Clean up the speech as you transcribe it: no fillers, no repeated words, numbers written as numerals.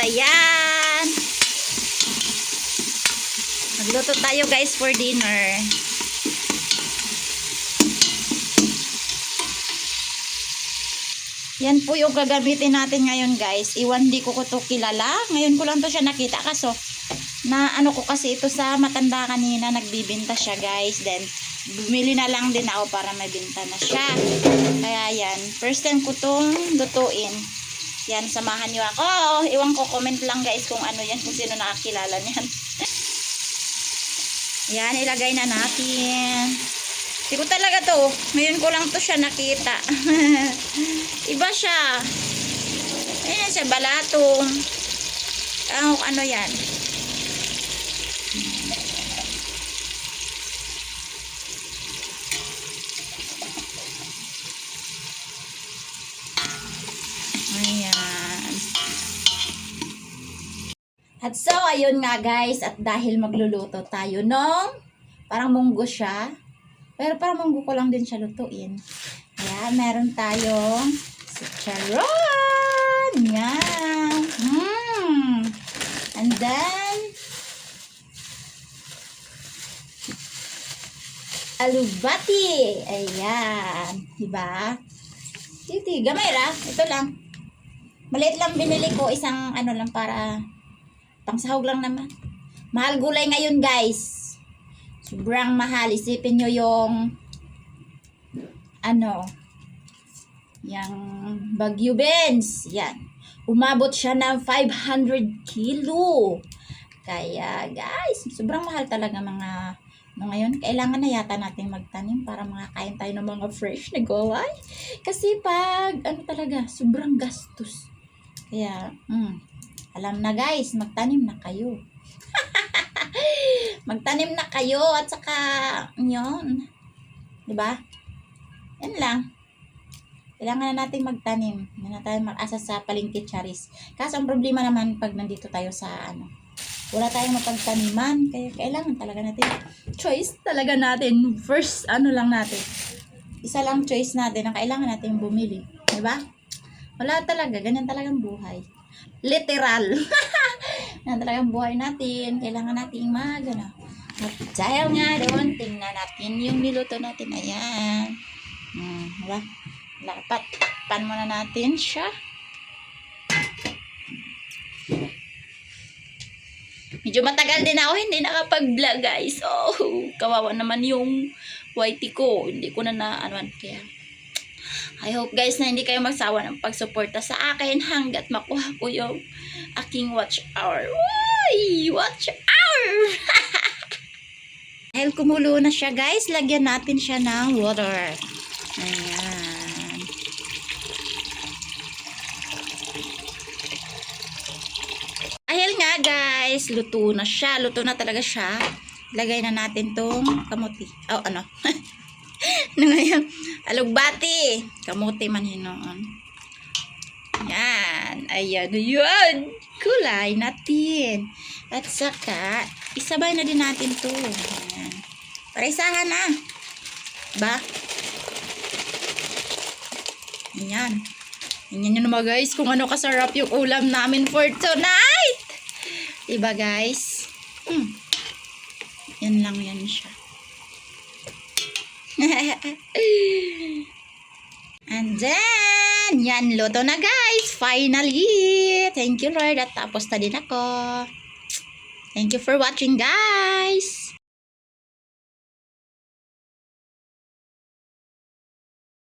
Ayan. Magluto tayo guys for dinner. Yan po yung gagamitin natin ngayon guys. Iwan di ko to kilala. Ngayon ko lang to siya nakita. Kaso, na ano ko kasi ito sa matanda kanina. Nagbibinta siya guys. Then, bumili na lang din ako para may binta na siya. Kaya yan. First time ko tong lutuin. Yan, samahan niyo ako. Iwan ko comment lang guys kung ano yan. Kung sino nakakilala niyan. Yan, ilagay na natin. Hindi ko talaga to. Ngayon ko lang to siya nakita. Iba siya. Ayan siya, balatong. Ano yan. Ayan. At so, ayun nga guys. At dahil magluluto tayo nung parang munggo siya. Pero parang munggo ko lang din siya lutuin. Ayan, meron tayong chicharon. Yan. And then, alubati. Ayan. Diba? Titi, gamay ra. Ito lang. Maliit lang binili ko. Isang ano lang para pangsahog lang naman. Mahal gulay ngayon guys. Sobrang mahal. Isipin nyo yung yung Bagyo beans. Yan. Umabot siya ng 500 kilo. Kaya guys, sobrang mahal talaga mga ngayon. Kailangan na yata natin magtanim para makakain tayo ng mga fresh na gulay. Kasi pag talaga, sobrang gastos. Kaya, alam na guys, magtanim na kayo. Magtanim na kayo at saka yun. 'Di ba? Yan lang. Kailangan na nating magtanim. Hindi na tayo mag-asa sa palengke charis. Kaso ang problema naman pag nandito tayo sa wala tayong mapagtaniman. Kaya kailangan talaga natin choice talaga natin. First lang natin. Isa lang choice natin na kailangan natin bumili. 'Di ba? Wala talaga, ganyan talagang buhay. Literal. Yan talagang buhay natin. Kailangan natin At dahil nga doon, tingnan natin yung niluto natin. Ayan. Diba? Dapat takpan muna natin siya. Medyo matagal din ako hindi nakapag-vlog guys. Oh, kawawa naman yung whitey ko. Hindi ko na kaya I hope guys na hindi kayo magsawa ng pagsuporta sa akin hanggat makuha ko yung aking watch hour. Uy! Watch hour! Dahil kumulo na siya guys, lagyan natin siya ng water. Ayan. Dahil nga guys, luto na siya. Luto na talaga siya. Lagay na natin tong kamuti. Ngayon, alugbati. Kamuti man hinoon. Yan. Ayan. Ayan. Kulay natin. At saka, isabay na din natin to. Ayan. Para isahan na. Ba? Ayan. Tingnan nyo naman guys kung ano kasarap yung ulam namin for tonight. Diba guys? Yan lang yan siya. And then, yan, luto na guys. Finally. Thank you Lord. At tapos na din ako. Thank you for watching guys.